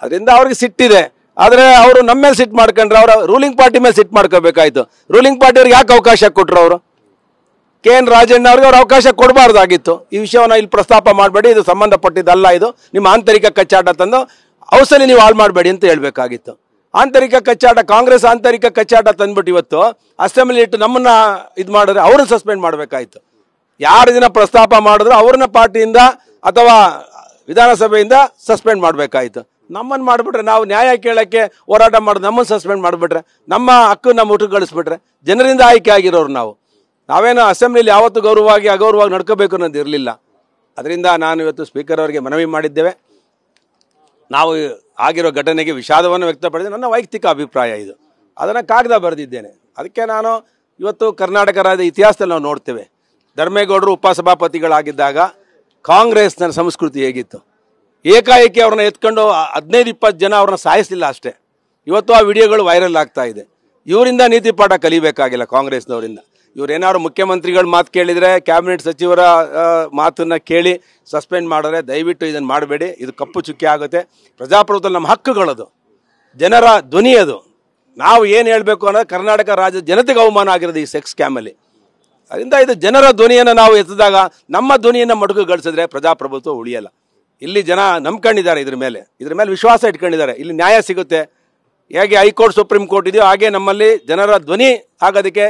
ಅದರಿಂದ ಅವ್ರಿಗೆ ಸಿಟ್ಟಿದೆ. ಆದರೆ ಅವರು ನಮ್ಮ ಮೇಲೆ ಸಿಟ್ಟು ಮಾಡ್ಕೊಂಡ್ರೆ ಅವರ ರೂಲಿಂಗ್ ಪಾರ್ಟಿ ಮೇಲೆ ಸಿಟ್ಟು ಮಾಡ್ಕೋಬೇಕಾಯ್ತು. ರೂಲಿಂಗ್ ಪಾರ್ಟಿಯವ್ರಿಗೆ ಯಾಕೆ ಅವಕಾಶ ಕೊಟ್ಟರು? ಅವರು KN ರಾಜಣ್ಣ ಅವ್ರಿಗೆ ಅವ್ರು ಅವಕಾಶ ಕೊಡಬಾರ್ದಾಗಿತ್ತು. ಈ ವಿಷಯವನ್ನು ಇಲ್ಲಿ ಪ್ರಸ್ತಾಪ ಮಾಡಬೇಡಿ, ಇದು ಸಂಬಂಧಪಟ್ಟಿದ್ದಲ್ಲ, ಇದು ನಿಮ್ಮ ಆಂತರಿಕ ಕಚ್ಚಾಟ ತಂದು ಔಸಲಿ ನೀವು ಹಾಳು ಮಾಡಬೇಡಿ ಅಂತ ಹೇಳಬೇಕಾಗಿತ್ತು. ಆಂತರಿಕ ಕಚ್ಚಾಟ, ಕಾಂಗ್ರೆಸ್ ಆಂತರಿಕ ಕಚ್ಚಾಟ ತಂದ್ಬಿಟ್ಟು ಇವತ್ತು ಅಸೆಂಬ್ಲಿ ಇಟ್ಟು ನಮ್ಮನ್ನ ಇದು ಮಾಡಿದ್ರೆ ಅವ್ರನ್ನ ಸಸ್ಪೆಂಡ್ ಮಾಡಬೇಕಾಯ್ತು. ಯಾರು ದಿನ ಪ್ರಸ್ತಾಪ ಮಾಡಿದ್ರು ಅವ್ರನ್ನ ಪಾರ್ಟಿಯಿಂದ ಅಥವಾ ವಿಧಾನಸಭೆಯಿಂದ ಸಸ್ಪೆಂಡ್ ಮಾಡಬೇಕಾಯ್ತು. ನಮ್ಮನ್ನು ಮಾಡಿಬಿಟ್ರೆ, ನಾವು ನ್ಯಾಯ ಕೇಳೋಕ್ಕೆ ಹೋರಾಟ ಮಾಡೋದು ನಮ್ಮನ್ನು ಸಸ್ಪೆಂಡ್ ಮಾಡಿಬಿಟ್ರೆ, ನಮ್ಮ ಹಕ್ಕು ನಮ್ಮ ಊಟಕ್ಕೆ ಗಳಿಸ್ಬಿಟ್ರೆ, ಜನರಿಂದ ಆಯ್ಕೆ ಆಗಿರೋರು ನಾವೇನೋ ಅಸೆಂಬ್ಲಿಲಿ ಯಾವತ್ತೂ ಗೌರವವಾಗಿ ಅಗೌರವವಾಗಿ ನಡ್ಕೋಬೇಕು ಅನ್ನೋದು ಇರಲಿಲ್ಲ. ಅದರಿಂದ ನಾನು ಇವತ್ತು ಸ್ಪೀಕರ್ ಅವರಿಗೆ ಮನವಿ ಮಾಡಿದ್ದೇವೆ. ನಾವು ಆಗಿರೋ ಘಟನೆಗೆ ವಿಷಾದವನ್ನು ವ್ಯಕ್ತಪಡಿಸಿದೆ. ನನ್ನ ವೈಯಕ್ತಿಕ ಅಭಿಪ್ರಾಯ ಇದು, ಅದನ್ನು ಕಾಗದ ಬರೆದಿದ್ದೇನೆ. ಅದಕ್ಕೆ ನಾನು ಇವತ್ತು ಕರ್ನಾಟಕ ರಾಜ್ಯದ ಇತಿಹಾಸದಲ್ಲಿ ನಾವು ನೋಡ್ತೇವೆ, ಧರ್ಮೇಗೌಡರು ಉಪಸಭಾಪತಿಗಳಾಗಿದ್ದಾಗ ಕಾಂಗ್ರೆಸ್ನ ಸಂಸ್ಕೃತಿ ಹೇಗಿತ್ತು. ಏಕಾಏಕಿ ಅವ್ರನ್ನ ಎತ್ಕೊಂಡು 15-20 ಜನ ಅವ್ರನ್ನ ಸಾಯಿಸಲಿಲ್ಲ ಅಷ್ಟೇ. ಇವತ್ತು ಆ ವಿಡಿಯೋಗಳು ವೈರಲ್ ಆಗ್ತಾ ಇದೆ. ಇವರಿಂದ ನೀತಿ ಪಾಠ ಕಲಿಬೇಕಾಗಿಲ್ಲ ಕಾಂಗ್ರೆಸ್ನವರಿಂದ. ಇವರೇನಾದ್ರು ಮುಖ್ಯಮಂತ್ರಿಗಳ ಮಾತು ಕೇಳಿದರೆ, ಕ್ಯಾಬಿನೆಟ್ ಸಚಿವರ ಮಾತನ್ನು ಕೇಳಿ ಸಸ್ಪೆಂಡ್ ಮಾಡಿದ್ರೆ ದಯವಿಟ್ಟು ಇದನ್ನು ಮಾಡಬೇಡಿ. ಇದು ಕಪ್ಪು ಚುಕ್ಕೆ ಆಗುತ್ತೆ. ಪ್ರಜಾಪ್ರಭುತ್ವ ನಮ್ಮ ಹಕ್ಕುಗಳದು, ಜನರ ಧ್ವನಿ ಅದು. ನಾವು ಏನು ಹೇಳಬೇಕು ಅನ್ನೋದು ಕರ್ನಾಟಕ ರಾಜ್ಯದ ಜನತೆಗೆ ಅವಮಾನ ಆಗಿರೋದು ಈ ಸೆಕ್ಸ್ ಸ್ಕ್ಯಾಮಲ್ಲಿ. ಅದರಿಂದ ಇದು ಜನರ ಧ್ವನಿಯನ್ನು ನಾವು ಎತ್ತಿದಾಗ ನಮ್ಮ ಧ್ವನಿಯನ್ನು ಮಡುಕುಗೊಳಿಸಿದ್ರೆ ಪ್ರಜಾಪ್ರಭುತ್ವ ಉಳಿಯಲ್ಲ. ಇಲ್ಲಿ ಜನ ನಂಬ್ಕೊಂಡಿದ್ದಾರೆ, ಇದ್ರ ಮೇಲೆ ವಿಶ್ವಾಸ ಇಟ್ಕೊಂಡಿದ್ದಾರೆ. ಇಲ್ಲಿ ನ್ಯಾಯ ಸಿಗುತ್ತೆ. ಹೇಗೆ ಹೈಕೋರ್ಟ್ ಸುಪ್ರೀಂ ಕೋರ್ಟ್ ಇದೆಯೋ ಹಾಗೆ ನಮ್ಮಲ್ಲಿ ಜನರ ಧ್ವನಿ ಆಗೋದಕ್ಕೆ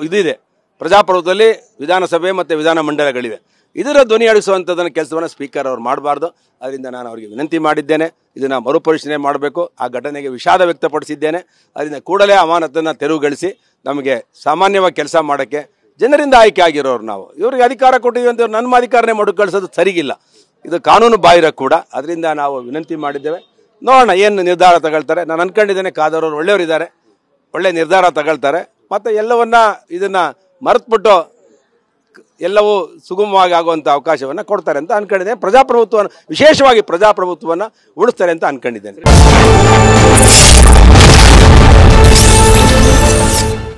ಇದಿದೆ. ಪ್ರಜಾಪ್ರಭುತ್ವದಲ್ಲಿ ವಿಧಾನಸಭೆ ಮತ್ತು ವಿಧಾನಮಂಡಲಗಳಿವೆ. ಇದರ ಧ್ವನಿ ಅಡಿಸುವಂಥದ್ದನ್ನು ಕೆಲಸವನ್ನು ಸ್ಪೀಕರ್ ಅವರು ಮಾಡಬಾರ್ದು. ಅದರಿಂದ ನಾನು ಅವರಿಗೆ ವಿನಂತಿ ಮಾಡಿದ್ದೇನೆ, ಇದನ್ನು ಮರುಪರಿಶೀಲನೆ ಮಾಡಬೇಕು. ಆ ಘಟನೆಗೆ ವಿಷಾದ ವ್ಯಕ್ತಪಡಿಸಿದ್ದೇನೆ. ಅದರಿಂದ ಕೂಡಲೇ ಅಮಾನತನ್ನು ತೆರವುಗೊಳಿಸಿ ನಮಗೆ ಸಾಮಾನ್ಯವಾಗಿ ಕೆಲಸ ಮಾಡೋಕ್ಕೆ ಜನರಿಂದ ಆಯ್ಕೆ ಆಗಿರೋರು ನಾವು. ಇವ್ರಿಗೆ ಅಧಿಕಾರ ಕೊಟ್ಟಿದ್ದೀವಿ ಅಂತ ನಮ್ಮ ಅಧಿಕಾರನೇ ಮಡುಕಳಿಸೋದು ಸರಿಗಿಲ್ಲ. ಇದು ಕಾನೂನು ಬಾಹಿರ ಕೂಡ. ಅದರಿಂದ ನಾವು ವಿನಂತಿ ಮಾಡಿದ್ದೇವೆ. ನೋಡೋಣ ಏನು ನಿರ್ಧಾರ ತಗೊಳ್ತಾರೆ. ನಾನು ಅಂದ್ಕೊಂಡಿದ್ದೇನೆ ಕಾದರವರು ಒಳ್ಳೆಯವರಿದ್ದಾರೆ, ಒಳ್ಳೆ ನಿರ್ಧಾರ ತಗೊಳ್ತಾರೆ. ಮತ್ತು ಎಲ್ಲವನ್ನ ಇದನ್ನು ಮರೆತುಬಿಟ್ಟು ಎಲ್ಲವೂ ಸುಗಮವಾಗಿ ಆಗುವಂಥ ಅವಕಾಶವನ್ನು ಕೊಡ್ತಾರೆ ಅಂತ ಅಂದ್ಕೊಂಡಿದ್ದೇನೆ. ಪ್ರಜಾಪ್ರಭುತ್ವವನ್ನು, ವಿಶೇಷವಾಗಿ ಪ್ರಜಾಪ್ರಭುತ್ವವನ್ನು ಉಳಿಸ್ತಾರೆ ಅಂತ ಅಂದ್ಕೊಂಡಿದ್ದೇನೆ.